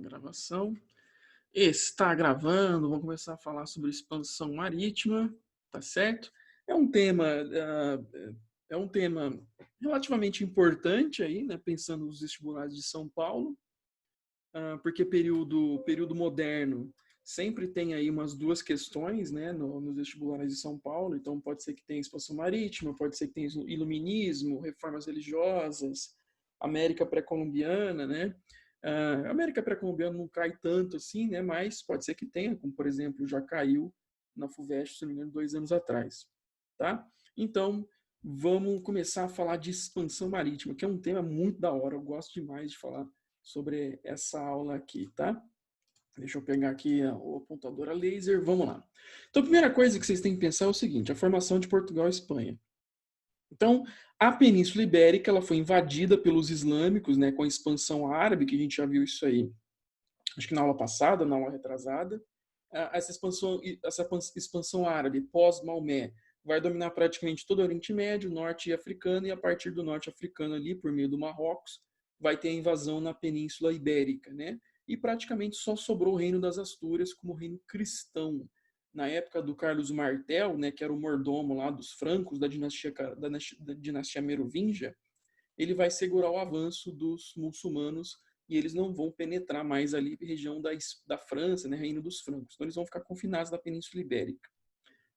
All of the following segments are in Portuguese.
Gravação. Está gravando, vamos começar a falar sobre expansão marítima, tá certo? É um tema, é um tema relativamente importante aí, né? Pensando nos vestibulares de São Paulo, porque período moderno sempre tem aí umas duas questões, né? Nos vestibulares de São Paulo, então pode ser que tenha expansão marítima, pode ser que tenha iluminismo, reformas religiosas, América pré-colombiana, né? A América pré-colombiana não cai tanto assim, né? Mas pode ser que tenha, como por exemplo, já caiu na FUVEST, se não me engano, 2 anos atrás, tá? Então, vamos começar a falar de expansão marítima, que é um tema muito da hora, eu gosto demais de falar sobre essa aula aqui, tá? Deixa eu pegar aqui o apontador a laser, vamos lá. Então, a primeira coisa que vocês têm que pensar é o seguinte, a formação de Portugal e Espanha. Então, a Península Ibérica ela foi invadida pelos islâmicos, né, com a expansão árabe, que a gente já viu isso aí, acho que na aula passada, na aula retrasada. Essa expansão árabe pós-Maomé vai dominar praticamente todo o Oriente Médio, Norte Africano, e a partir do Norte Africano ali, por meio do Marrocos, vai ter a invasão na Península Ibérica, né? E praticamente só sobrou o reino das Astúrias como reino cristão. Na época do Carlos Martel, né, que era o mordomo lá dos francos da dinastia merovingia, ele vai segurar o avanço dos muçulmanos e eles não vão penetrar mais ali na região da França, né, Reino dos Francos. Então eles vão ficar confinados na Península Ibérica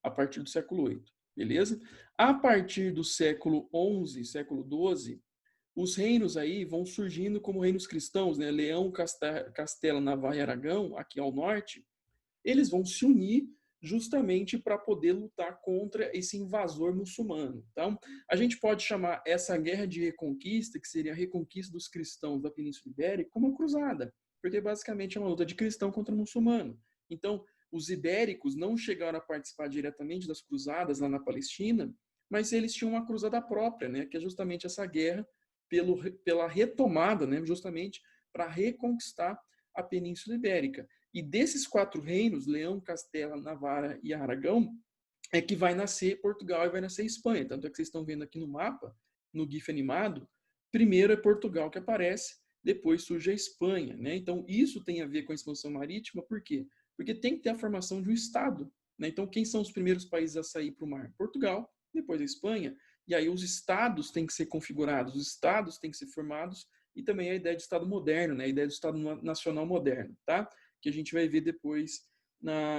a partir do século VIII, beleza? A partir do século XI, século XII, os reinos aí vão surgindo como reinos cristãos, né? Leão, Castela, Navarra e Aragão, aqui ao norte, eles vão se unir justamente para poder lutar contra esse invasor muçulmano. Então, a gente pode chamar essa guerra de reconquista, que seria a reconquista dos cristãos da Península Ibérica, como uma cruzada, porque basicamente é uma luta de cristão contra muçulmano. Então, os ibéricos não chegaram a participar diretamente das cruzadas lá na Palestina, mas eles tinham uma cruzada própria, né, que é justamente essa guerra pela retomada, né, justamente para reconquistar a Península Ibérica. E desses 4 reinos, Leão, Castela, Navarra e Aragão, é que vai nascer Portugal e vai nascer Espanha. Tanto é que vocês estão vendo aqui no mapa, no GIF animado, primeiro é Portugal que aparece, depois surge a Espanha, né? Então, isso tem a ver com a expansão marítima, por quê? Porque tem que ter a formação de um Estado, né? Então, quem são os primeiros países a sair para o mar? Portugal, depois a Espanha, e aí os Estados têm que ser configurados, os Estados têm que ser formados, e também a ideia de Estado moderno, né? A ideia do Estado nacional moderno, tá? Que a gente vai ver depois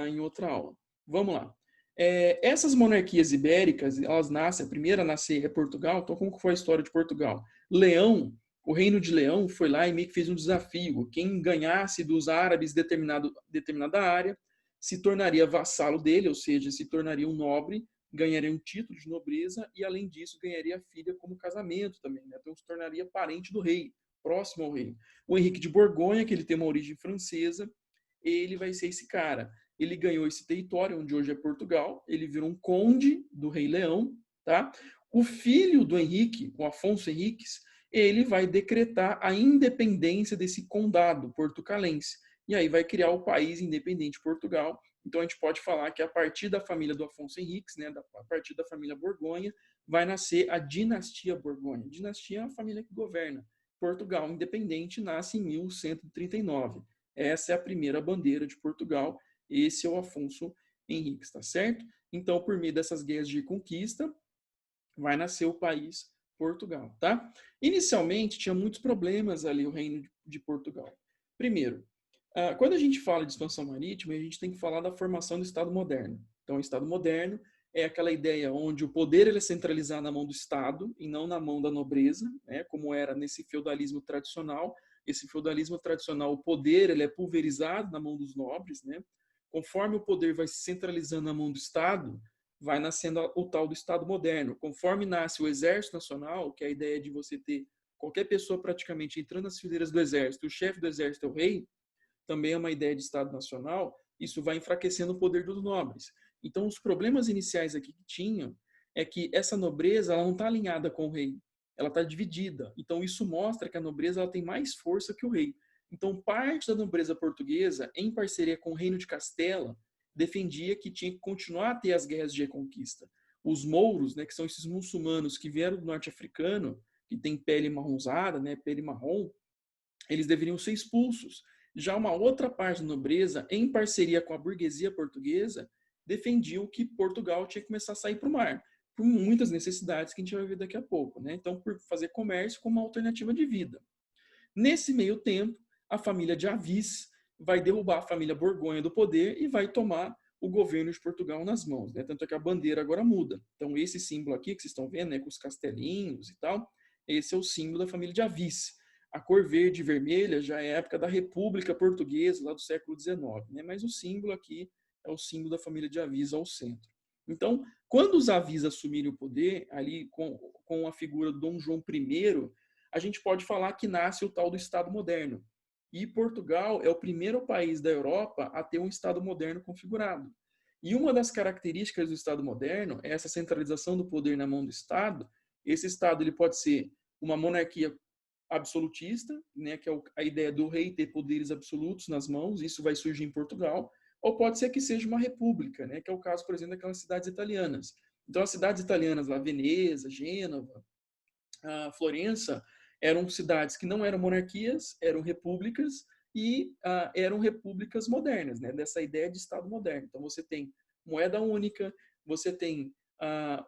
em outra aula. Vamos lá. Essas monarquias ibéricas, elas nascem, a primeira a nascer é Portugal, então como foi a história de Portugal? Leão, o reino de Leão foi lá e meio que fez um desafio, quem ganhasse dos árabes determinada área se tornaria vassalo dele, ou seja, se tornaria um nobre, ganharia um título de nobreza e além disso ganharia filha como casamento também, né? Então se tornaria parente do rei, próximo ao rei. O Henrique de Borgonha, que ele tem uma origem francesa, ele vai ser esse cara. Ele ganhou esse território, onde hoje é Portugal, ele virou um conde do rei Leão, tá? O filho do Henrique, o Afonso Henriques, ele vai decretar a independência desse condado portucalense. E aí vai criar o país independente Portugal. Então a gente pode falar que a partir da família do Afonso Henriques, né, a partir da família Borgonha, vai nascer a dinastia Borgonha. A dinastia é a família que governa. Portugal independente nasce em 1139. Essa é a primeira bandeira de Portugal. Esse é o Afonso Henriques, tá certo? Então, por meio dessas guerras de conquista, vai nascer o país Portugal, tá? Inicialmente, tinha muitos problemas ali o reino de Portugal. Primeiro, quando a gente fala de expansão marítima, a gente tem que falar da formação do Estado moderno. Então, o Estado moderno é aquela ideia onde o poder ele é centralizado na mão do Estado e não na mão da nobreza, né, como era nesse feudalismo tradicional. Esse feudalismo tradicional, o poder ele é pulverizado na mão dos nobres, né? Conforme o poder vai se centralizando na mão do Estado, vai nascendo o tal do Estado moderno. Conforme nasce o Exército Nacional, que é a ideia de você ter qualquer pessoa praticamente entrando nas fileiras do Exército, o chefe do Exército é o rei, também é uma ideia de Estado Nacional, isso vai enfraquecendo o poder dos nobres. Então, os problemas iniciais aqui que tinham é que essa nobreza ela não está alinhada com o rei, ela está dividida. Então, isso mostra que a nobreza ela tem mais força que o rei. Então, parte da nobreza portuguesa, em parceria com o reino de Castela, defendia que tinha que continuar a ter as guerras de reconquista. Os mouros, né, que são esses muçulmanos que vieram do norte africano, que tem pele marronzada, né, pele marrom, eles deveriam ser expulsos. Já uma outra parte da nobreza, em parceria com a burguesia portuguesa, defendiam que Portugal tinha que começar a sair para o mar, por muitas necessidades que a gente vai ver daqui a pouco, né? Então, por fazer comércio como uma alternativa de vida. Nesse meio tempo, a família de Avis vai derrubar a família Borgonha do poder e vai tomar o governo de Portugal nas mãos, né? Tanto é que a bandeira agora muda. Então, esse símbolo aqui que vocês estão vendo, né, com os castelinhos e tal, esse é o símbolo da família de Avis. A cor verde e vermelha já é a época da República Portuguesa, lá do século XIX, né? Mas o símbolo aqui é o símbolo da família de Avis ao centro. Então, quando os Avis assumirem o poder, ali com a figura do Dom João I, a gente pode falar que nasce o tal do Estado moderno. E Portugal é o primeiro país da Europa a ter um Estado moderno configurado. E uma das características do Estado moderno é essa centralização do poder na mão do Estado. Esse Estado ele pode ser uma monarquia absolutista, né, que é a ideia do rei ter poderes absolutos nas mãos, isso vai surgir em Portugal, ou pode ser que seja uma república, né, que é o caso, por exemplo, daquelas cidades italianas. Então, as cidades italianas, lá, Veneza, Gênova, Florença, eram cidades que não eram monarquias, eram repúblicas e eram repúblicas modernas, né? Dessa ideia de Estado moderno. Então você tem moeda única, você tem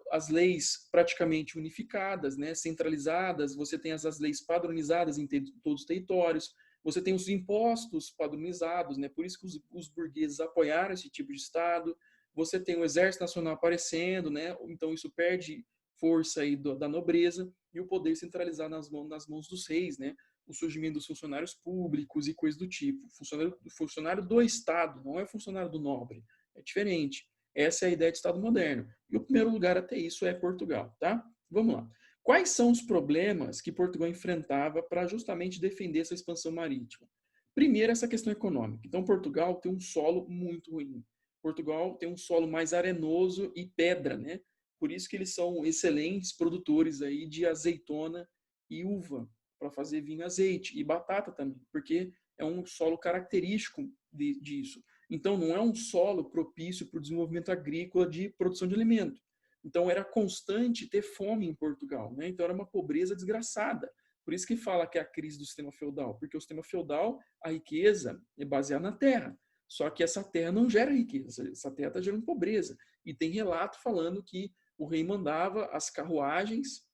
as leis praticamente unificadas, né? Centralizadas, você tem as leis padronizadas em todos os territórios, você tem os impostos padronizados, né? Por isso que os burgueses apoiaram esse tipo de Estado. Você tem o Exército Nacional aparecendo, né? Então isso perde força aí da nobreza e o poder centralizar nas mãos dos reis, né? O surgimento dos funcionários públicos e coisas do tipo. Funcionário do Estado, não é funcionário do nobre. É diferente. Essa é a ideia de Estado moderno. E o primeiro lugar até isso é Portugal, tá? Vamos lá. Quais são os problemas que Portugal enfrentava para justamente defender essa expansão marítima? Primeiro, essa questão econômica. Então, Portugal tem um solo muito ruim. Portugal tem um solo mais arenoso e pedra, né? Por isso que eles são excelentes produtores aí de azeitona e uva para fazer vinho e azeite e batata também, porque é um solo característico disso. Então não é um solo propício para o desenvolvimento agrícola de produção de alimento. Então era constante ter fome em Portugal, né? Então era uma pobreza desgraçada. Por isso que fala que é a crise do sistema feudal, porque o sistema feudal, a riqueza é baseada na terra. Só que essa terra não gera riqueza, essa terra está gerando pobreza. E tem relato falando que o rei mandava as carruagens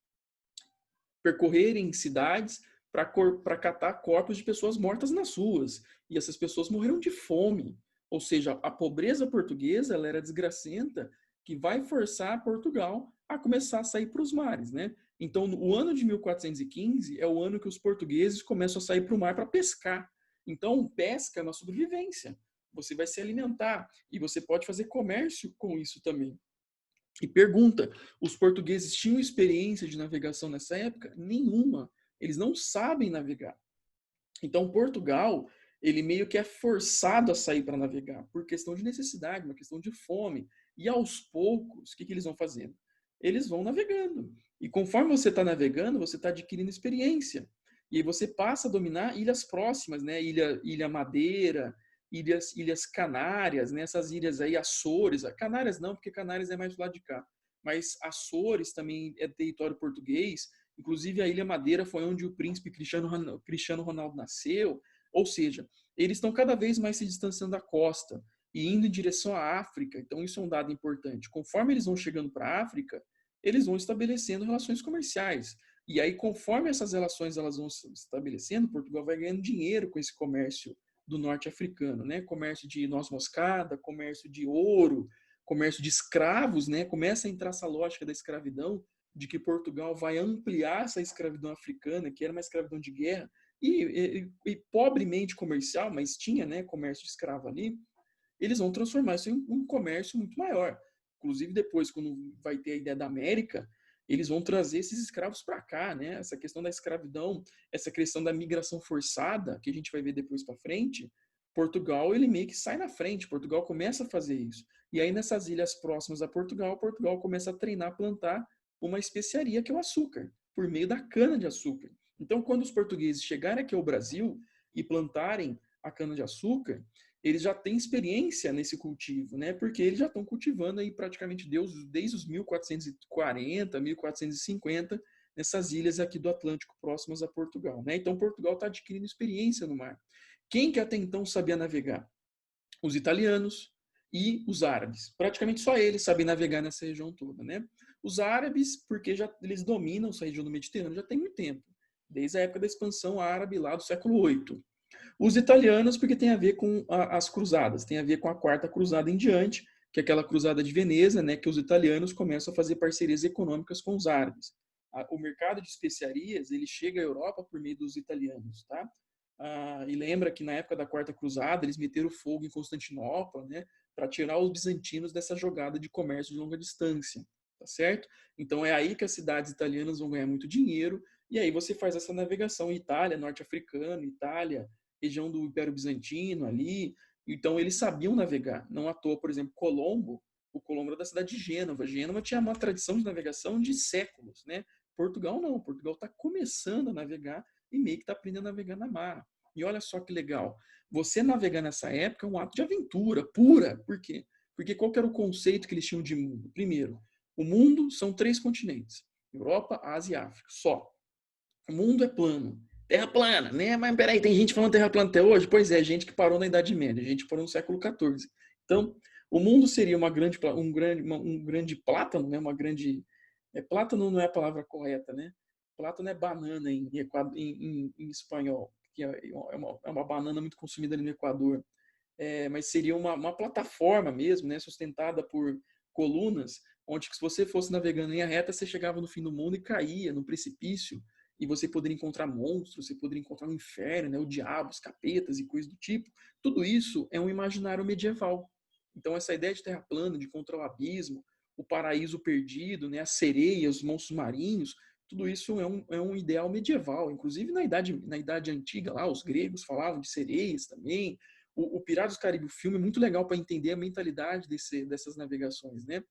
percorrerem cidades para catar corpos de pessoas mortas nas ruas. E essas pessoas morreram de fome. Ou seja, a pobreza portuguesa ela era desgracenta, que vai forçar Portugal a começar a sair para os mares, né? Então, o ano de 1415 é o ano que os portugueses começam a sair para o mar para pescar. Então, pesca é uma sobrevivência. Você vai se alimentar e você pode fazer comércio com isso também. E pergunta, os portugueses tinham experiência de navegação nessa época? Nenhuma. Eles não sabem navegar. Então, Portugal, ele meio que é forçado a sair para navegar, por questão de necessidade, uma questão de fome. E aos poucos, o que eles vão fazendo? Eles vão navegando. E conforme você está navegando, você está adquirindo experiência. E aí você passa a dominar ilhas próximas, né? Ilha Madeira, ilhas Canárias, né? Essas ilhas aí, Açores. Canárias não, porque Canárias é mais do lado de cá. Mas Açores também é território português. Inclusive, a Ilha Madeira foi onde o príncipe Cristiano Ronaldo nasceu. Ou seja, eles estão cada vez mais se distanciando da costa e indo em direção à África. Então, isso é um dado importante. Conforme eles vão chegando para a África, eles vão estabelecendo relações comerciais. E aí, conforme essas relações elas vão se estabelecendo, Portugal vai ganhando dinheiro com esse comércio do norte africano, né? Comércio de noz moscada, comércio de ouro, comércio de escravos, né? Começa a entrar essa lógica da escravidão, de que Portugal vai ampliar essa escravidão africana, que era uma escravidão de guerra, e pobremente comercial, mas tinha, né, comércio de escravo ali, eles vão transformar isso em um comércio muito maior. Inclusive, depois, quando vai ter a ideia da América, eles vão trazer esses escravos para cá, né? Essa questão da escravidão, essa questão da migração forçada, que a gente vai ver depois para frente, Portugal, ele meio que sai na frente, Portugal começa a fazer isso. E aí, nessas ilhas próximas a Portugal, Portugal começa a treinar, a plantar uma especiaria que é o açúcar, por meio da cana-de-açúcar. Então, quando os portugueses chegarem aqui ao Brasil e plantarem a cana-de-açúcar, eles já têm experiência nesse cultivo, né? Porque eles já estão cultivando aí praticamente desde os 1440, 1450, nessas ilhas aqui do Atlântico próximas a Portugal, né? Então Portugal está adquirindo experiência no mar. Quem que até então sabia navegar? Os italianos e os árabes. Praticamente só eles sabem navegar nessa região toda, né? Os árabes, porque já eles dominam essa região do Mediterrâneo já tem muito tempo, desde a época da expansão árabe lá do século VIII. Os italianos, porque tem a ver com as cruzadas, tem a ver com a quarta cruzada em diante, que é aquela cruzada de Veneza, né, que os italianos começam a fazer parcerias econômicas com os árabes. O mercado de especiarias, ele chega à Europa por meio dos italianos, tá? E lembra que na época da quarta cruzada, eles meteram fogo em Constantinopla, né, para tirar os bizantinos dessa jogada de comércio de longa distância, tá certo? Então é aí que as cidades italianas vão ganhar muito dinheiro, e aí você faz essa navegação Itália, norte-africano, Itália, região do Império Bizantino ali. Então eles sabiam navegar. Não à toa, por exemplo, Colombo, o Colombo era da cidade de Gênova. Gênova tinha uma tradição de navegação de séculos, né? Portugal não. Portugal está começando a navegar e meio que está aprendendo a navegar na mar. E olha só que legal. Você navegar nessa época é um ato de aventura pura. Por quê? Porque qual que era o conceito que eles tinham de mundo? Primeiro, o mundo são 3 continentes: Europa, Ásia e África. Só. O mundo é plano. Terra plana, né? Mas peraí, tem gente falando terra plana até hoje? Pois é, gente que parou na Idade Média, gente que parou no século XIV. Então, o mundo seria um grande plátano, né? Uma grande... plátano não é a palavra correta, né? Plátano é banana em espanhol, que é uma banana muito consumida ali no Equador. Mas seria uma plataforma mesmo, né? Sustentada por colunas, onde se você fosse navegando em linha reta, você chegava no fim do mundo e caía no precipício, e você poderia encontrar monstros, você poderia encontrar o inferno, né, o diabo, os capetas e coisas do tipo. Tudo isso é um imaginário medieval. Então essa ideia de terra plana, de encontrar o abismo, o paraíso perdido, né, as sereias, os monstros marinhos, tudo isso é um ideal medieval. Inclusive na idade antiga, lá os gregos falavam de sereias também. O Piratas do Caribe, o filme, é muito legal para entender a mentalidade dessas navegações, né?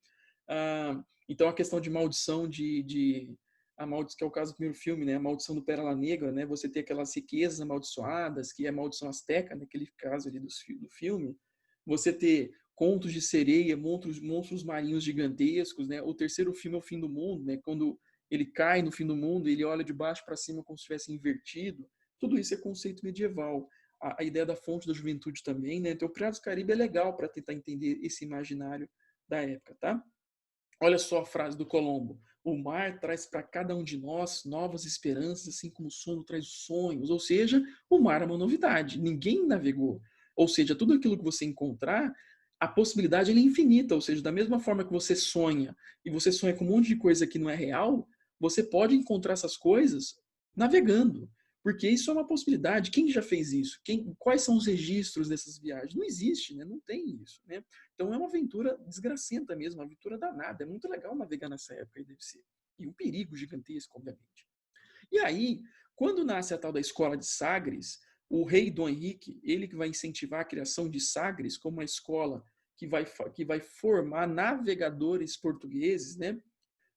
Então a questão de maldição que é o caso do primeiro filme, né? A maldição do Pérola Negra, né? Você ter aquelas riquezas amaldiçoadas, que é a maldição asteca, naquele caso ali do filme. Você ter contos de sereia, monstros marinhos gigantescos, né? O terceiro filme é o Fim do Mundo, né? Quando ele cai no fim do mundo, ele olha de baixo para cima como se estivesse invertido. Tudo isso é conceito medieval. A ideia da fonte da juventude também, né? Então, o Piratas do Caribe é legal para tentar entender esse imaginário da época, tá? Olha só a frase do Colombo: o mar traz para cada um de nós novas esperanças, assim como o sono traz sonhos. Ou seja, o mar é uma novidade. Ninguém navegou. Ou seja, tudo aquilo que você encontrar, a possibilidade é infinita. Ou seja, da mesma forma que você sonha, e você sonha com um monte de coisa que não é real, você pode encontrar essas coisas navegando. Porque isso é uma possibilidade. Quem já fez isso? Quais são os registros dessas viagens? Não existe, né? Não tem isso, né? Então é uma aventura desgracenta mesmo, uma aventura danada. É muito legal navegar nessa época aí, deve ser. E um perigo gigantesco, obviamente. E aí, quando nasce a tal da escola de Sagres, o rei Dom Henrique, ele que vai incentivar a criação de Sagres como uma escola que vai formar navegadores portugueses, né?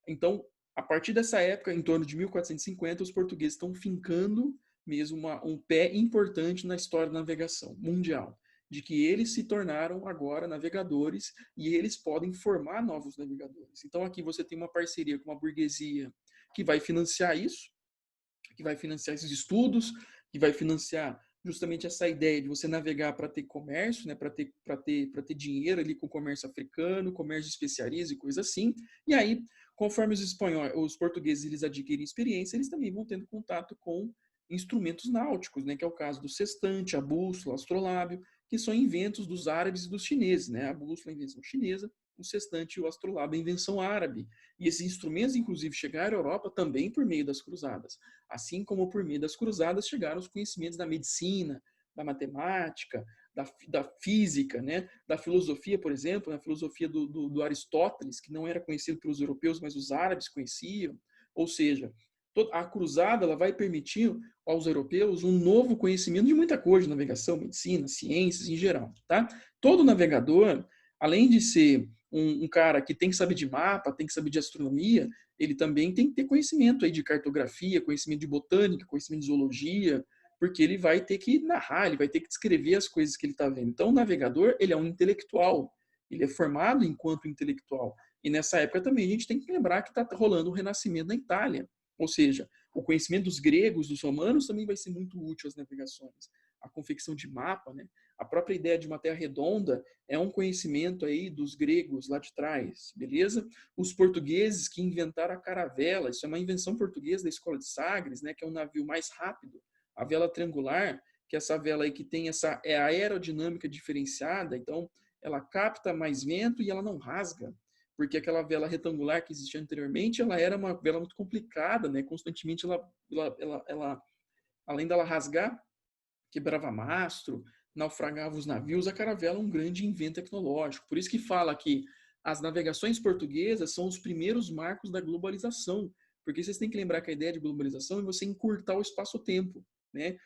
Então, a partir dessa época, em torno de 1450, os portugueses estão fincando mesmo um pé importante na história da navegação mundial, de que eles se tornaram agora navegadores e eles podem formar novos navegadores. Então, aqui você tem uma parceria com uma burguesia que vai financiar isso, que vai financiar esses estudos, que vai financiar justamente essa ideia de você navegar para ter comércio, né, para ter dinheiro ali com o comércio africano, comércio de especiarias e coisas assim. E aí, conforme os portugueses eles adquirem experiência, eles também vão tendo contato com instrumentos náuticos, né, que é o caso do sextante, a bússola, o astrolábio, que são inventos dos árabes e dos chineses, né? A bússola é invenção chinesa, o sextante e o astrolábio é invenção árabe. E esses instrumentos, inclusive, chegaram à Europa também por meio das cruzadas. Assim como por meio das cruzadas chegaram os conhecimentos da medicina, da matemática, da física, né? Da filosofia, por exemplo, a filosofia do Aristóteles, que não era conhecido pelos europeus, mas os árabes conheciam. Ou seja, a cruzada ela vai permitir aos europeus um novo conhecimento de muita coisa, de navegação, medicina, ciências em geral. Tá? Todo navegador, além de ser um cara que tem que saber de mapa, tem que saber de astronomia, ele também tem que ter conhecimento aí de cartografia, conhecimento de botânica, conhecimento de zoologia, porque ele vai ter que narrar, ele vai ter que descrever as coisas que ele está vendo. Então, o navegador, ele é um intelectual, ele é formado enquanto intelectual. E nessa época também a gente tem que lembrar que está rolando o Renascimento na Itália. Ou seja, o conhecimento dos gregos, dos romanos, também vai ser muito útil às navegações. a confecção de mapa, né? A própria ideia de uma terra redonda é um conhecimento aí dos gregos lá de trás, beleza? Os portugueses que inventaram a caravela, isso é uma invenção portuguesa da Escola de Sagres, né, que é um navio mais rápido. A vela triangular, que é essa vela aí que tem essa aerodinâmica diferenciada, então ela capta mais vento e ela não rasga, porque aquela vela retangular que existia anteriormente, ela era uma vela muito complicada, né? Constantemente além dela rasgar, quebrava mastro, naufragava os navios. A caravela é um grande invento tecnológico. Por isso que fala que as navegações portuguesas são os primeiros marcos da globalização, porque vocês têm que lembrar que a ideia de globalização é você encurtar o espaço-tempo, né?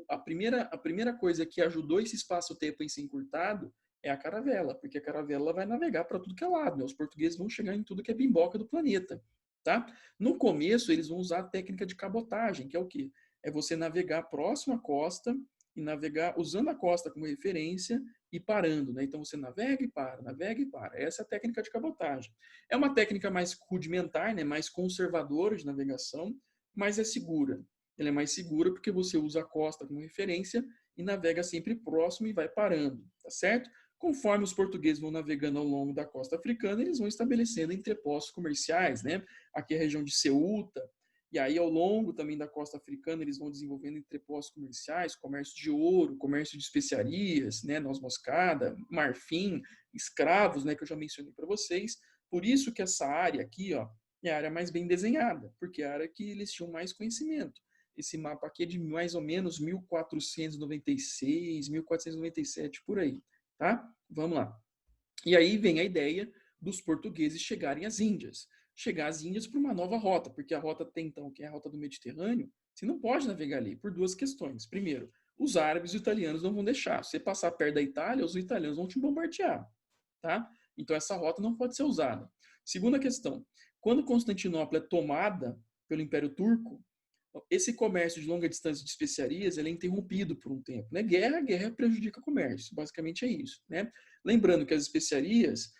A primeira coisa que ajudou esse espaço-tempo em ser encurtado é a caravela, porque a caravela vai navegar para tudo que é lado, né? Os portugueses vão chegar em tudo que é bimboca do planeta, tá? No começo, eles vão usar a técnica de cabotagem, que é o quê? É você navegar próximo à costa e navegar usando a costa como referência e parando, né? Então você navega e para, navega e para. Essa é a técnica de cabotagem. É uma técnica mais rudimentar, né? Mais conservadora de navegação, mas é segura. Ela é mais segura porque você usa a costa como referência e navega sempre próximo e vai parando, tá certo? Conforme os portugueses vão navegando ao longo da costa africana, eles vão estabelecendo entrepostos comerciais, né? Aqui é a região de Ceuta, e aí, ao longo também da costa africana, eles vão desenvolvendo entrepostos comerciais, comércio de ouro, comércio de especiarias, né, noz moscada, marfim, escravos, né, que eu já mencionei para vocês. Por isso que essa área aqui, ó, é a área mais bem desenhada, porque é a área que eles tinham mais conhecimento. Esse mapa aqui é de mais ou menos 1496, 1497, por aí, tá? Vamos lá. E aí vem a ideia dos portugueses chegarem às Índias. Chegar às Índias por uma nova rota, porque a rota até então, que é a rota do Mediterrâneo, você não pode navegar ali por duas questões. Primeiro, os árabes e os italianos não vão deixar. Se você passar perto da Itália, os italianos vão te bombardear, tá? Então essa rota não pode ser usada. Segunda questão, quando Constantinopla é tomada pelo Império Turco, esse comércio de longa distância de especiarias ele é interrompido por um tempo. Né? Guerra prejudica o comércio, basicamente é isso. Né? Lembrando que as especiarias,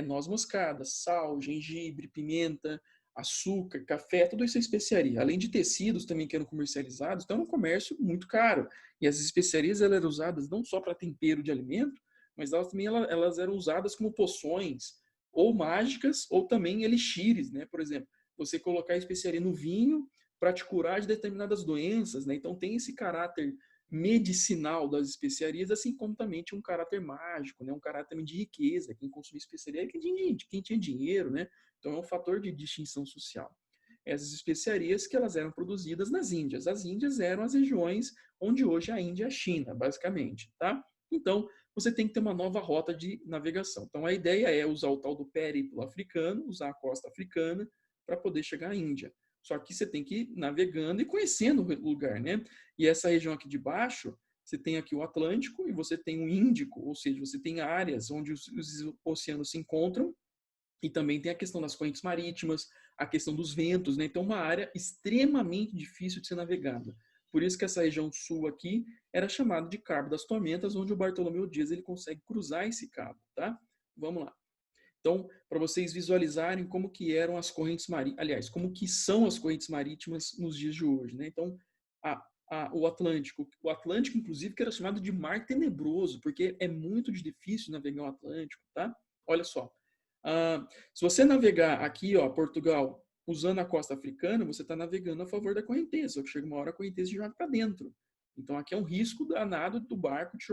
noz moscada, sal, gengibre, pimenta, açúcar, café, tudo isso é especiaria. Além de tecidos também que eram comercializados, então é um comércio muito caro. E as especiarias elas eram usadas não só para tempero de alimento, mas elas também elas eram usadas como poções, ou mágicas, ou também elixires. Né? Por exemplo, você colocar a especiaria no vinho para te curar de determinadas doenças, né? Então tem esse caráter medicinal das especiarias, assim como também tinha um caráter mágico, né? Um caráter de riqueza. Quem consumia especiaria é quem tinha dinheiro, né? Então é um fator de distinção social. Essas especiarias que elas eram produzidas nas Índias. As Índias eram as regiões onde hoje a Índia é a China, basicamente, tá? Então, você tem que ter uma nova rota de navegação. Então, a ideia é usar o tal do périplo africano, usar a costa africana, para poder chegar à Índia. Só que você tem que ir navegando e conhecendo o lugar, né? E essa região aqui de baixo, você tem aqui o Atlântico e você tem o Índico, ou seja, você tem áreas onde os oceanos se encontram e também tem a questão das correntes marítimas, a questão dos ventos, né? Então, uma área extremamente difícil de ser navegada. Por isso que essa região sul aqui era chamada de Cabo das Tormentas, onde o Bartolomeu Dias ele consegue cruzar esse cabo, tá? Vamos lá. Então, para vocês visualizarem como que eram as correntes marítimas, aliás, como que são as correntes marítimas nos dias de hoje, né? Então, o Atlântico, inclusive, que era chamado de Mar Tenebroso, porque é muito difícil navegar o Atlântico, tá? Olha só, se você navegar aqui, ó, Portugal, usando a costa africana, você está navegando a favor da correnteza, só que chega uma hora a correnteza te joga para dentro. Então, aqui é um risco danado do barco de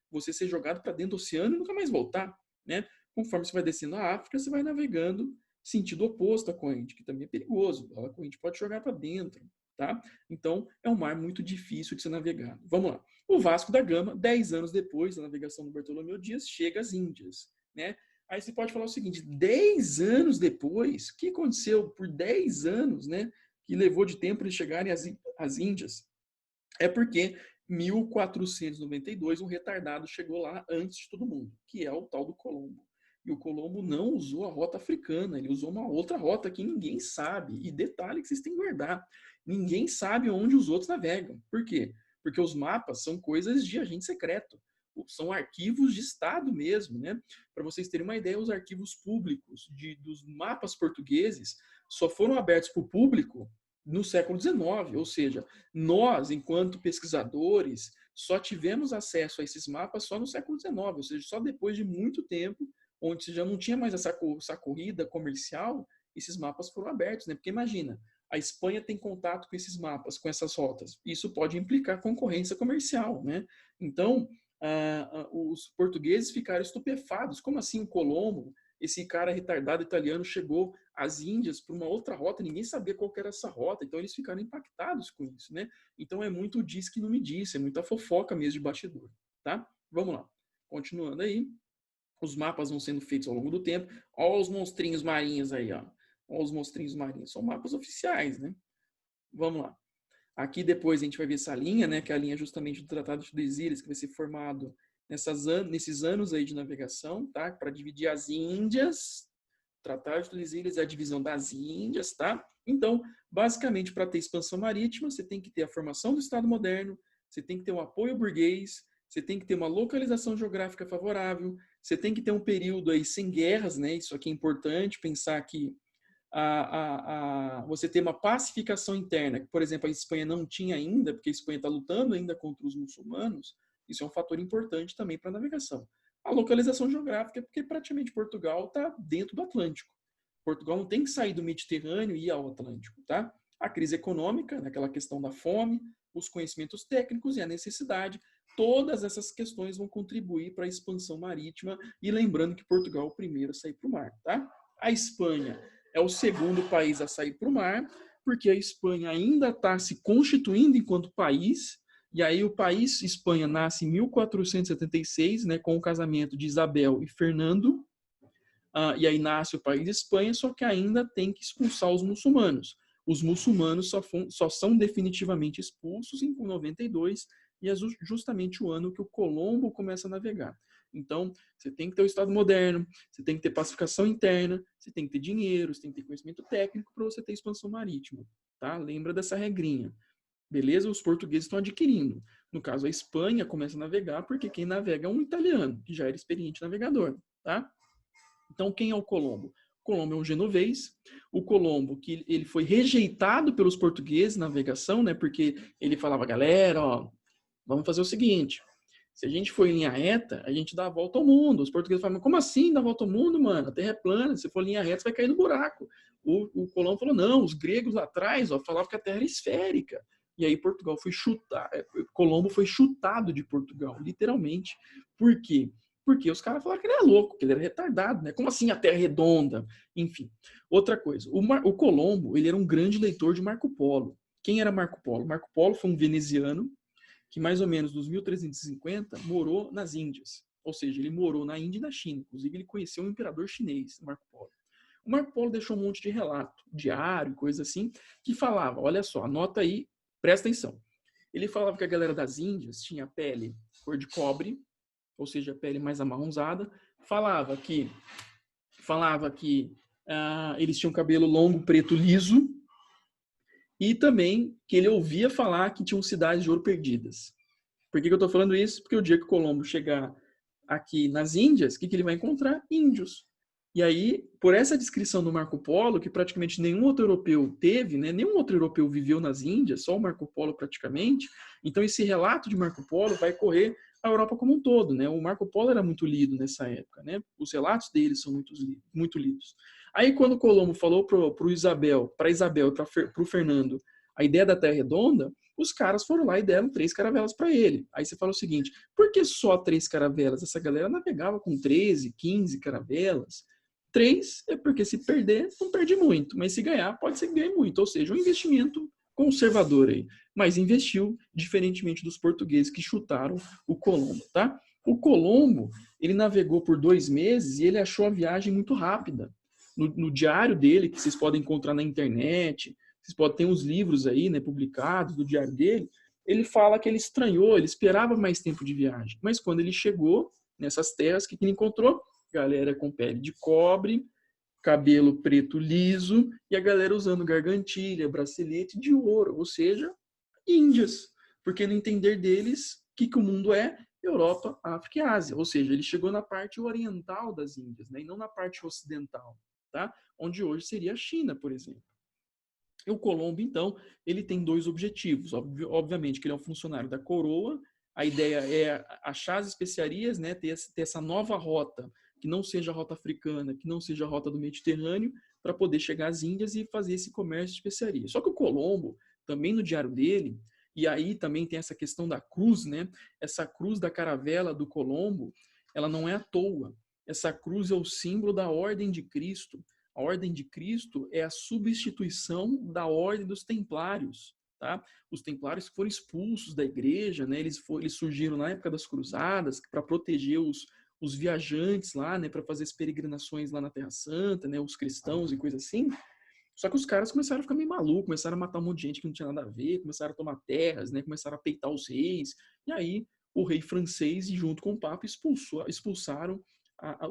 você ser jogado para dentro do oceano e nunca mais voltar, né? Conforme você vai descendo a África, você vai navegando sentido oposto à corrente, que também é perigoso. A corrente pode jogar para dentro, tá? Então, é um mar muito difícil de ser navegado. Vamos lá. O Vasco da Gama, 10 anos depois da navegação do Bartolomeu Dias, chega às Índias, né? Aí você pode falar o seguinte, 10 anos depois, o que aconteceu por 10 anos, né? Que levou de tempo para eles chegarem às Índias? É porque 1492 um retardado chegou lá antes de todo mundo, que é o tal do Colombo. E o Colombo não usou a rota africana, ele usou uma outra rota que ninguém sabe. E detalhe que vocês têm que guardar: ninguém sabe onde os outros navegam. Por quê? Porque os mapas são coisas de agente secreto. São arquivos de Estado mesmo, né? Para vocês terem uma ideia, os arquivos públicos dos mapas portugueses só foram abertos para o público no século XIX, ou seja, nós, enquanto pesquisadores, só tivemos acesso a esses mapas só no século XIX, ou seja, só depois de muito tempo, onde já não tinha mais essa corrida comercial, esses mapas foram abertos, né? Porque imagina, a Espanha tem contato com esses mapas, com essas rotas. Isso pode implicar concorrência comercial, né? Então, os portugueses ficaram estupefados. Como assim o Colombo, esse cara retardado italiano, chegou às Índias por uma outra rota? Ninguém sabia qual era essa rota. Então, eles ficaram impactados com isso, né? Então, é muito diz que não me disse, é muita fofoca mesmo de bastidor, tá? Vamos lá. Continuando aí. Os mapas vão sendo feitos ao longo do tempo. Olha os monstrinhos marinhos aí, ó. Olha os monstrinhos marinhos. São mapas oficiais, né? Vamos lá. Aqui depois a gente vai ver essa linha, né? Que é a linha justamente do Tratado de Tordesilhas, que vai ser formado nesses anos aí de navegação, tá? Para dividir as Índias. O Tratado de Tordesilhas é a divisão das Índias, tá? Então, basicamente, para ter expansão marítima, você tem que ter a formação do Estado moderno, você tem que ter um apoio burguês, você tem que ter uma localização geográfica favorável, você tem que ter um período aí sem guerras, né? Isso aqui é importante, pensar que você ter uma pacificação interna, que, por exemplo, a Espanha não tinha ainda, porque a Espanha está lutando ainda contra os muçulmanos, isso é um fator importante também para a navegação. A localização geográfica, porque praticamente Portugal está dentro do Atlântico. Portugal não tem que sair do Mediterrâneo e ir ao Atlântico, tá? A crise econômica, aquela questão da fome, os conhecimentos técnicos e a necessidade, todas essas questões vão contribuir para a expansão marítima, e lembrando que Portugal é o primeiro a sair para o mar, tá? A Espanha é o segundo país a sair para o mar, porque a Espanha ainda está se constituindo enquanto país, e aí o país Espanha nasce em 1476, né, com o casamento de Isabel e Fernando, e aí nasce o país Espanha, só que ainda tem que expulsar os muçulmanos. Os muçulmanos só são definitivamente expulsos em 92, e é justamente o ano que o Colombo começa a navegar. Então, você tem que ter o Estado moderno, você tem que ter pacificação interna, você tem que ter dinheiro, você tem que ter conhecimento técnico para você ter expansão marítima. Tá? Lembra dessa regrinha. Beleza? Os portugueses estão adquirindo. No caso, a Espanha começa a navegar porque quem navega é um italiano, que já era experiente navegador. Tá? Então, quem é o Colombo? O Colombo é um genovês. O Colombo, que ele foi rejeitado pelos portugueses na navegação, né? Porque ele falava, galera, ó, vamos fazer o seguinte, se a gente for em linha reta, a gente dá a volta ao mundo. Os portugueses falam, como assim dá a volta ao mundo, mano? A Terra é plana, se for em linha reta, você vai cair no buraco. O Colombo falou, não, os gregos lá atrás falavam que a Terra era esférica. E aí Portugal foi Colombo foi chutado de Portugal, literalmente. Por quê? Porque os caras falaram que ele era louco, que ele era retardado, né? Como assim a Terra é redonda? Enfim. Outra coisa, o Colombo, ele era um grande leitor de Marco Polo. Quem era Marco Polo? Marco Polo foi um veneziano que mais ou menos nos 1350 morou nas Índias. Ou seja, ele morou na Índia e na China. Inclusive, ele conheceu um imperador chinês, Marco Polo. O Marco Polo deixou um monte de relato, diário, coisa assim, que falava, olha só, anota aí, presta atenção. Ele falava que a galera das Índias tinha pele cor de cobre, ou seja, pele mais amarronzada. Falava que eles tinham cabelo longo, preto, liso, e também que ele ouvia falar que tinham cidades de ouro perdidas. Por que eu estou falando isso? Porque o dia que o Colombo chegar aqui nas Índias, o que ele vai encontrar? Índios. E aí, por essa descrição do Marco Polo, que praticamente nenhum outro europeu teve, né? Nenhum outro europeu viveu nas Índias, só o Marco Polo praticamente. Então, esse relato de Marco Polo vai correr a Europa como um todo, né? O Marco Polo era muito lido nessa época, né? Os relatos dele são muito lidos. Aí, quando o Colombo falou para Isabel e para o Fernando a ideia da Terra redonda, os caras foram lá e deram 3 caravelas para ele. Aí você fala o seguinte, por que só 3 caravelas? Essa galera navegava com 13, 15 caravelas. 3 é porque se perder, não perde muito, mas se ganhar, pode ser que ganhe muito. Ou seja, um investimento conservador aí. Mas investiu, diferentemente dos portugueses que chutaram o Colombo, tá? O Colombo, ele navegou por 2 meses e ele achou a viagem muito rápida. No diário dele, que vocês podem encontrar na internet, vocês podem ter uns livros aí, né, publicados do diário dele, ele fala que ele estranhou, ele esperava mais tempo de viagem. Mas quando ele chegou nessas terras, o que ele encontrou? Galera com pele de cobre, cabelo preto liso, e a galera usando gargantilha, bracelete de ouro, ou seja, índias. Porque no entender deles, o que o mundo é? Europa, África e Ásia. Ou seja, ele chegou na parte oriental das Índias, né, e não na parte ocidental, tá? Onde hoje seria a China, por exemplo. E o Colombo, então, ele tem 2 objetivos. Obviamente que ele é um funcionário da coroa, A ideia é achar as especiarias, né, ter essa nova rota, que não seja a rota africana, que não seja a rota do Mediterrâneo, para poder chegar às Índias e fazer esse comércio de especiarias. Só que o Colombo, também no diário dele, e aí também tem essa questão da cruz, né? Essa cruz da caravela do Colombo, ela não é à toa. Essa cruz é o símbolo da Ordem de Cristo. A Ordem de Cristo é a substituição da Ordem dos Templários. Tá? Os Templários foram expulsos da igreja, né? Eles surgiram na época das Cruzadas para proteger os viajantes lá, né? Para fazer as peregrinações lá na Terra Santa, né? Os cristãos e coisa assim. Só que os caras começaram a ficar meio malucos, começaram a matar um monte de gente que não tinha nada a ver, começaram a tomar terras, né? Começaram a peitar os reis. E aí o rei francês, junto com o Papa, expulsaram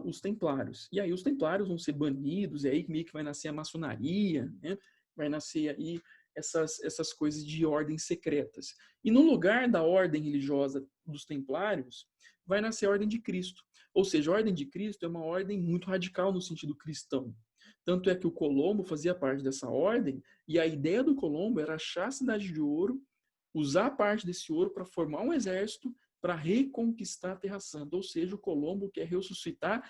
os templários. E aí os templários vão ser banidos, e aí meio que vai nascer a maçonaria, né? Vai nascer aí essas coisas de ordens secretas. E no lugar da ordem religiosa dos templários, vai nascer a ordem de Cristo. Ou seja, a ordem de Cristo é uma ordem muito radical no sentido cristão. Tanto é que o Colombo fazia parte dessa ordem, e a ideia do Colombo era achar a cidade de ouro, usar parte desse ouro para formar um exército para reconquistar a Terra Santa. Ou seja, o Colombo quer ressuscitar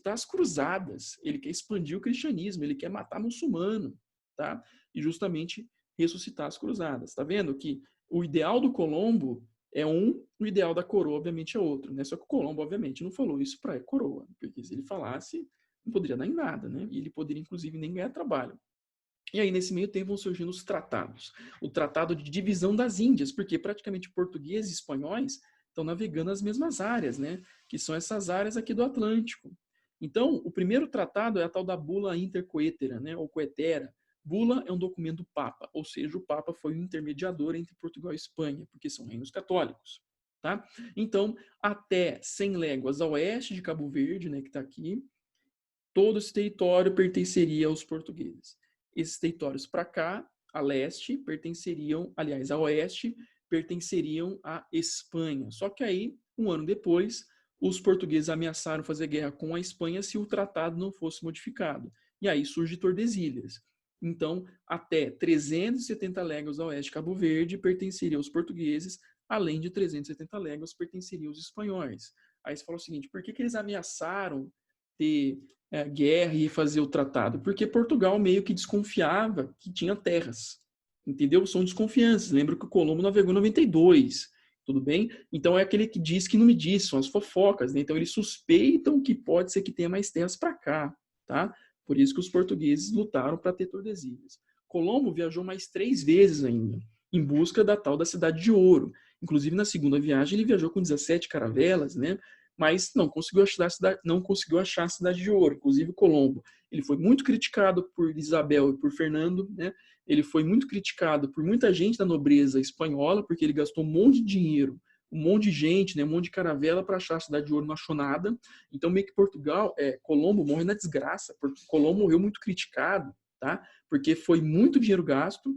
as cruzadas, ele quer expandir o cristianismo, ele quer matar muçulmano, tá? E justamente ressuscitar as cruzadas. Tá vendo que o ideal do Colombo é um, o ideal da coroa, obviamente, é outro, né? Só que o Colombo, obviamente, não falou isso para a coroa, porque se ele falasse, não poderia dar em nada, né? E ele poderia, inclusive, nem ganhar trabalho. E aí, nesse meio tempo, vão surgindo os tratados. O Tratado de Divisão das Índias, porque praticamente portugueses e espanhóis estão navegando as mesmas áreas, né? Que são essas áreas aqui do Atlântico. Então, o primeiro tratado é a tal da Bula Intercoetera, né? Ou Coetera. Bula é um documento do Papa, ou seja, o Papa foi o intermediador entre Portugal e Espanha, porque são reinos católicos. Tá? Então, até 100 léguas a oeste de Cabo Verde, né, que está aqui, todo esse território pertenceria aos portugueses. Esses territórios para cá, a leste, pertenceriam, aliás, a oeste, pertenceriam à Espanha. Só que aí, um ano depois, os portugueses ameaçaram fazer guerra com a Espanha se o tratado não fosse modificado. E aí surge Tordesilhas. Então, até 370 léguas a oeste de Cabo Verde pertenceriam aos portugueses, além de 370 léguas pertenceriam aos espanhóis. Aí você fala o seguinte, por que eles ameaçaram ter guerra e fazer o tratado? Porque Portugal meio que desconfiava que tinha terras, entendeu? São desconfianças. Lembra que o Colombo navegou em 92, tudo bem? Então é aquele que diz que não me diz, são as fofocas, né? Então eles suspeitam que pode ser que tenha mais terras para cá, tá? Por isso que os portugueses lutaram para ter Tordesilhas. Colombo viajou mais 3 vezes ainda, em busca da tal da Cidade de Ouro. Inclusive, na segunda viagem, ele viajou com 17 caravelas, né? Mas não conseguiu achar a Cidade de Ouro, inclusive Colombo. Ele foi muito criticado por Isabel e por Fernando, né? Ele foi muito criticado por muita gente da nobreza espanhola, porque ele gastou um monte de dinheiro, um monte de gente, né? Um monte de caravela para achar a Cidade de Ouro, não achou nada. Então, meio que Colombo morre na desgraça, porque Colombo morreu muito criticado, tá? Porque foi muito dinheiro gasto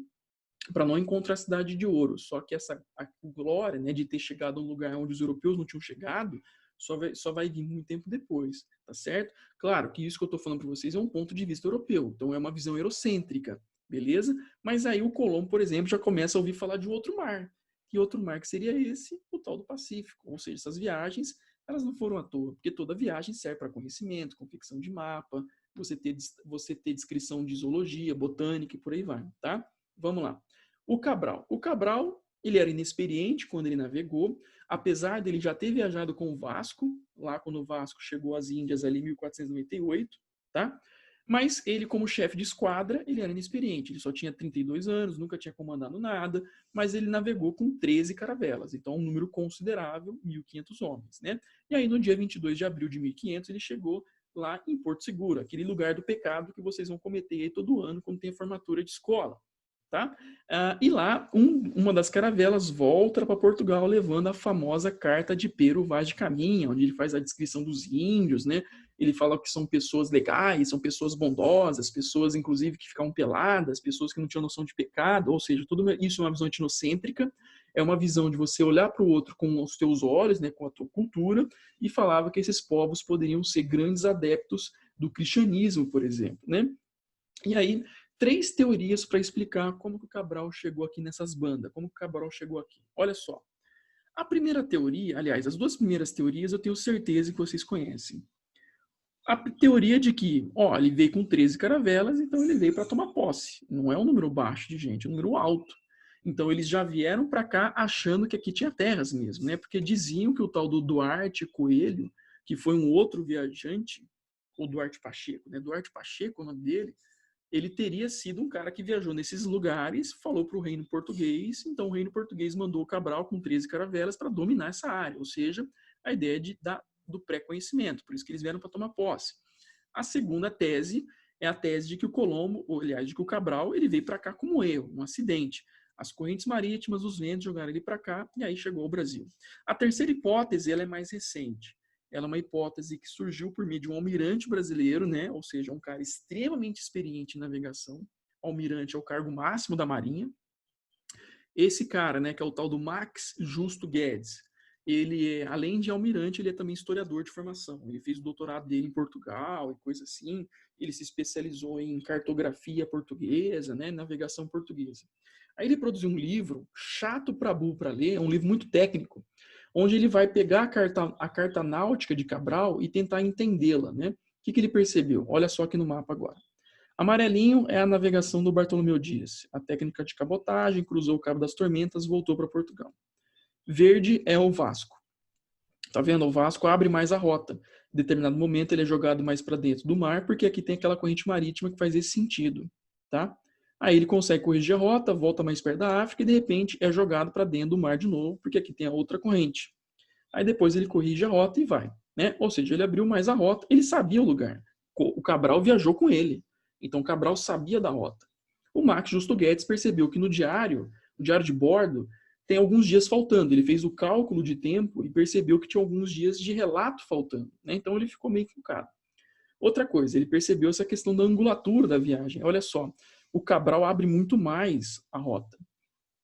para não encontrar a Cidade de Ouro. Só que a glória, né, de ter chegado a um lugar onde os europeus não tinham chegado, só vai vir muito tempo depois, tá certo? Claro que isso que eu estou falando para vocês é um ponto de vista europeu, então é uma visão eurocêntrica, beleza? Mas aí o Colombo, por exemplo, já começa a ouvir falar de outro mar. Que outro mar que seria esse? O tal do Pacífico. Ou seja, essas viagens, elas não foram à toa, porque toda viagem serve para conhecimento, confecção de mapa, você ter descrição de zoologia, botânica e por aí vai, tá? Vamos lá. O Cabral, ele era inexperiente quando ele navegou, apesar dele já ter viajado com o Vasco, lá quando o Vasco chegou às Índias ali em 1498, tá? Mas ele, como chefe de esquadra, ele era inexperiente. Ele só tinha 32 anos, nunca tinha comandado nada, mas ele navegou com 13 caravelas. Então, um número considerável, 1.500 homens, né? E aí, no dia 22 de abril de 1500, ele chegou lá em Porto Seguro, aquele lugar do pecado que vocês vão cometer aí todo ano quando tem a formatura de escola. Tá? E lá, uma das caravelas volta para Portugal levando a famosa carta de Pero Vaz de Caminha, onde ele faz a descrição dos índios, né? Ele fala que são pessoas legais, são pessoas bondosas, pessoas, inclusive, que ficavam peladas, pessoas que não tinham noção de pecado, ou seja, tudo isso é uma visão etnocêntrica, é uma visão de você olhar para o outro com os teus olhos, né, com a tua cultura, e falava que esses povos poderiam ser grandes adeptos do cristianismo, por exemplo, né? E aí, 3 teorias para explicar como que o Cabral chegou aqui nessas bandas, como que o Cabral chegou aqui. Olha só, A primeira teoria, aliás, as duas primeiras teorias eu tenho certeza que vocês conhecem. A teoria de que, ó, ele veio com 13 caravelas, então ele veio para tomar posse. Não é um número baixo de gente, é um número alto. Então eles já vieram para cá achando que aqui tinha terras mesmo, né? Porque diziam que o tal do Duarte Coelho, que foi um outro viajante, ou Duarte Pacheco, né? Duarte Pacheco, o nome dele, ele teria sido um cara que viajou nesses lugares, falou para o reino português, então o reino português mandou o Cabral com 13 caravelas para dominar essa área, ou seja, a ideia do pré-conhecimento, por isso que eles vieram para tomar posse. A segunda tese é a tese de que o Colombo, ou aliás, de que o Cabral, ele veio para cá como erro, um acidente. As correntes marítimas, os ventos jogaram ele para cá e aí chegou ao Brasil. A terceira hipótese, ela é mais recente. Ela é uma hipótese que surgiu por meio de um almirante brasileiro, né? Ou seja, um cara extremamente experiente em navegação. O almirante é o cargo máximo da Marinha. Esse cara, né, que é o tal do Max Justo Guedes, ele é, além de almirante, ele é também historiador de formação. Ele fez o doutorado dele em Portugal e coisa assim. Ele se especializou em cartografia portuguesa, né, navegação portuguesa. Aí ele produziu um livro chato para burro para ler, é um livro muito técnico, onde ele vai pegar a carta náutica de Cabral e tentar entendê-la, né? O que ele percebeu? Olha só aqui no mapa agora. Amarelinho é a navegação do Bartolomeu Dias. A técnica de cabotagem, cruzou o Cabo das Tormentas, voltou para Portugal. Verde é o Vasco. Tá vendo? O Vasco abre mais a rota. Em determinado momento ele é jogado mais para dentro do mar, porque aqui tem aquela corrente marítima que faz esse sentido, tá? Aí ele consegue corrigir a rota, volta mais perto da África e de repente é jogado para dentro do mar de novo, porque aqui tem a outra corrente. Aí depois ele corrige a rota e vai, né? Ou seja, ele abriu mais a rota, ele sabia o lugar. O Cabral viajou com ele. Então o Cabral sabia da rota. O Max Justo Guedes percebeu que no diário de bordo, tem alguns dias faltando. Ele fez o cálculo de tempo e percebeu que tinha alguns dias de relato faltando, né? Então ele ficou meio equivocado. Outra coisa, ele percebeu essa questão da angulatura da viagem. Olha só, o Cabral abre muito mais a rota,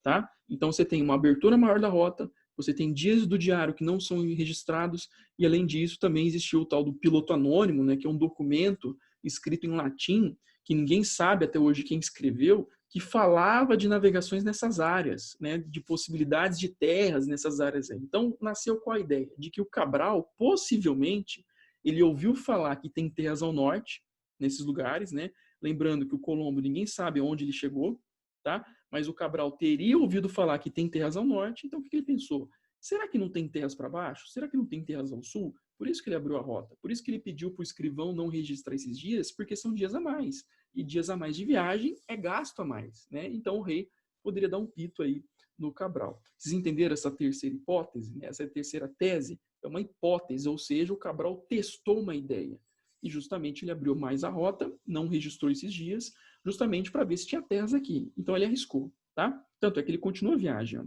tá? Então você tem uma abertura maior da rota, você tem dias do diário que não são registrados, e além disso também existiu o tal do piloto anônimo, né, que é um documento escrito em latim, que ninguém sabe até hoje quem escreveu, que falava de navegações nessas áreas, né, de possibilidades de terras nessas áreas aí. Então nasceu qual a ideia? De que o Cabral, possivelmente, ele ouviu falar que tem terras ao norte, nesses lugares, né? Lembrando que o Colombo, ninguém sabe onde ele chegou, tá? Mas o Cabral teria ouvido falar que tem terras ao norte, então o que ele pensou? Será que não tem terras para baixo? Será que não tem terras ao sul? Por isso que ele abriu a rota. Por isso que ele pediu para o escrivão não registrar esses dias, porque são dias a mais. E dias a mais de viagem é gasto a mais, né? Então o rei poderia dar um pito aí no Cabral. Vocês entenderam essa terceira hipótese? Essa terceira tese é uma hipótese, ou seja, o Cabral testou uma ideia. E justamente ele abriu mais a rota, não registrou esses dias, justamente para ver se tinha terras aqui. Então ele arriscou, tá? Tanto é que ele continua a viagem.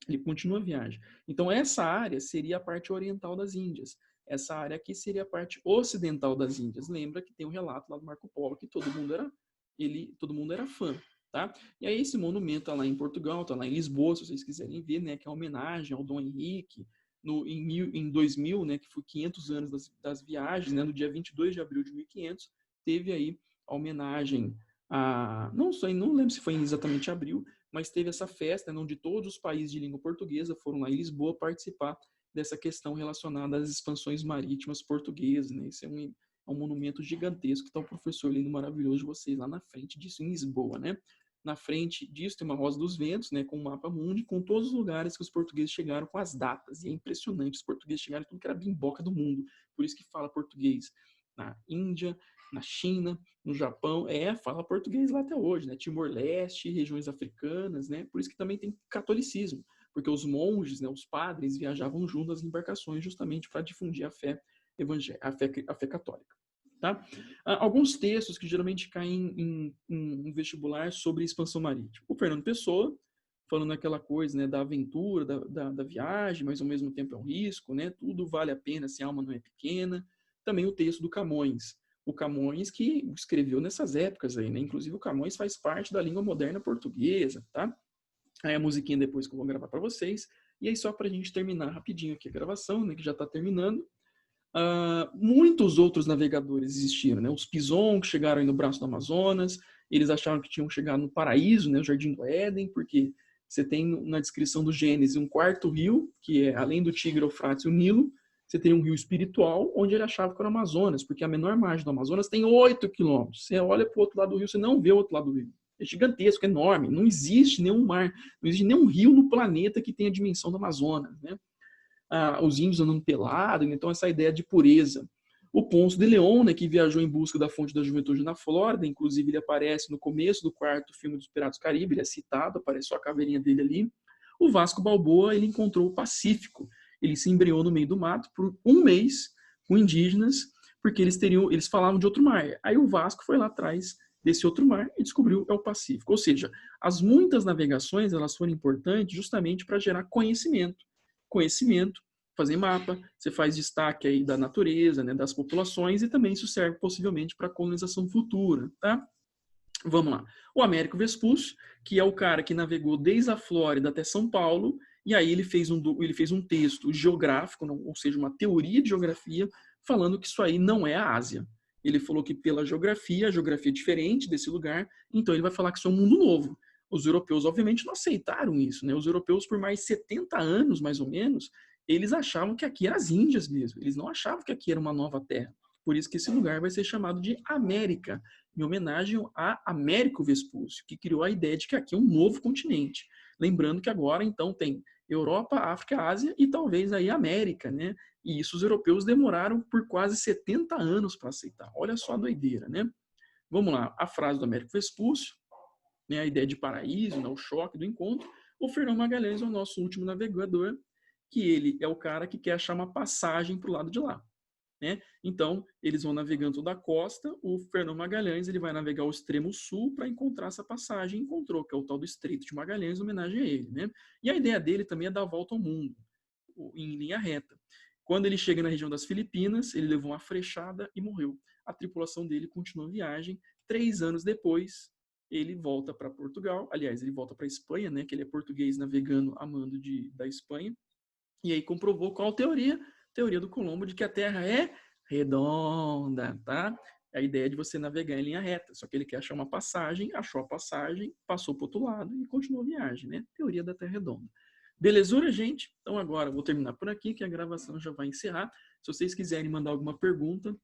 Ele continua a viagem. Então essa área seria a parte oriental das Índias. Essa área aqui seria a parte ocidental das Índias. Lembra que tem um relato lá do Marco Polo que todo mundo era fã, tá? E aí esse monumento está lá em Portugal, está lá em Lisboa, se vocês quiserem ver, né, que é uma homenagem ao Dom Henrique em 2000, né, que foi 500 anos das viagens, né, no dia 22 de abril de 1500, teve aí a homenagem a, não lembro se foi exatamente abril, mas teve essa festa, né, onde todos os países de língua portuguesa foram lá em Lisboa participar dessa questão relacionada às expansões marítimas portuguesas, né? Esse é um monumento gigantesco, está o professor lindo, maravilhoso de vocês lá na frente disso, em Lisboa, né? Na frente disso tem uma Rosa dos Ventos, né, com o mapa mundi, com todos os lugares que os portugueses chegaram, com as datas. E é impressionante, os portugueses chegaram em tudo que era bimboca do mundo. Por isso que fala português na Índia, na China, no Japão, fala português lá até hoje, né? Timor-Leste, regiões africanas, né? Por isso que também tem catolicismo, porque os monges, né, os padres, viajavam junto às embarcações justamente para difundir a fé evangélica, a fé católica. Tá? Alguns textos que geralmente caem em vestibular sobre expansão marítima. O Fernando Pessoa, falando aquela coisa, né, da aventura, da viagem, mas ao mesmo tempo é um risco, né? Tudo vale a pena se a alma não é pequena. Também o texto do Camões. O Camões que escreveu nessas épocas aí, né? Inclusive o Camões faz parte da língua moderna portuguesa, tá? Aí a musiquinha depois que eu vou gravar para vocês. E aí só para a gente terminar rapidinho aqui a gravação, né, que já está terminando. Muitos outros navegadores existiram, né? Os Pison, que chegaram aí no braço do Amazonas, eles acharam que tinham chegado no paraíso, né? O Jardim do Éden, porque Você tem na descrição do Gênesis um quarto rio, que é além do Tigre, Eufrates e o Nilo, você tem um rio espiritual, onde ele achava que era o Amazonas, porque a menor margem do Amazonas tem 8 quilômetros. Você olha para o outro lado do rio, você não vê o outro lado do rio. É gigantesco, é enorme. Não existe nenhum mar, não existe nenhum rio no planeta que tenha a dimensão do Amazonas, né? Os índios andando pelado, então essa ideia de pureza. O Ponce de León, né, que viajou em busca da fonte da juventude na Flórida, inclusive ele aparece no começo do quarto filme dos Piratas do Caribe, ele é citado, aparece só a caveirinha dele ali. O Vasco Balboa, ele encontrou o Pacífico, ele se embreou no meio do mato por um mês com indígenas, porque eles falavam de outro mar. Aí o Vasco foi lá atrás desse outro mar e descobriu o Pacífico. Ou seja, as muitas navegações, elas foram importantes justamente para gerar conhecimento, fazer mapa, você faz destaque aí da natureza, né, das populações, e também isso serve possivelmente para a colonização futura, tá? Vamos lá. O Américo Vespucci, que é o cara que navegou desde a Flórida até São Paulo, e aí ele fez um texto geográfico, ou seja, uma teoria de geografia, falando que isso aí não é a Ásia. Ele falou que pela geografia, a geografia é diferente desse lugar, então ele vai falar que isso é um mundo novo. Os europeus, obviamente, não aceitaram isso, né? Os europeus, por mais de 70 anos, mais ou menos, eles achavam que aqui eram as Índias mesmo. Eles não achavam que aqui era uma nova terra. Por isso que esse lugar vai ser chamado de América, em homenagem a Américo Vespúcio, que criou a ideia de que aqui é um novo continente. Lembrando que agora, então, tem Europa, África, Ásia e talvez aí América, né? E isso os europeus demoraram por quase 70 anos para aceitar. Olha só a doideira, né? Vamos lá, a frase do Américo Vespúcio, né, a ideia de paraíso, né, o choque do encontro. O Fernão Magalhães é o nosso último navegador, que ele é o cara que quer achar uma passagem para o lado de lá. Né? Então, eles vão navegando da costa, o Fernão Magalhães ele vai navegar o extremo sul para encontrar essa passagem, encontrou, que é o tal do Estreito de Magalhães, em homenagem a ele. Né? E a ideia dele também é dar a volta ao mundo, em linha reta. Quando ele chega na região das Filipinas, ele levou uma frechada e morreu. A tripulação dele continuou a viagem. 3 anos depois, ele volta para Portugal. Aliás, ele volta para a Espanha, né? Que ele é português navegando a mando da Espanha. E aí comprovou qual teoria? Teoria do Colombo de que a Terra é redonda, tá? A ideia de você navegar em linha reta. Só que ele quer achar uma passagem, achou a passagem, passou para o outro lado e continuou a viagem, né? Teoria da Terra redonda. Belezura, gente? Então agora vou terminar por aqui, que a gravação já vai encerrar. Se vocês quiserem mandar alguma pergunta,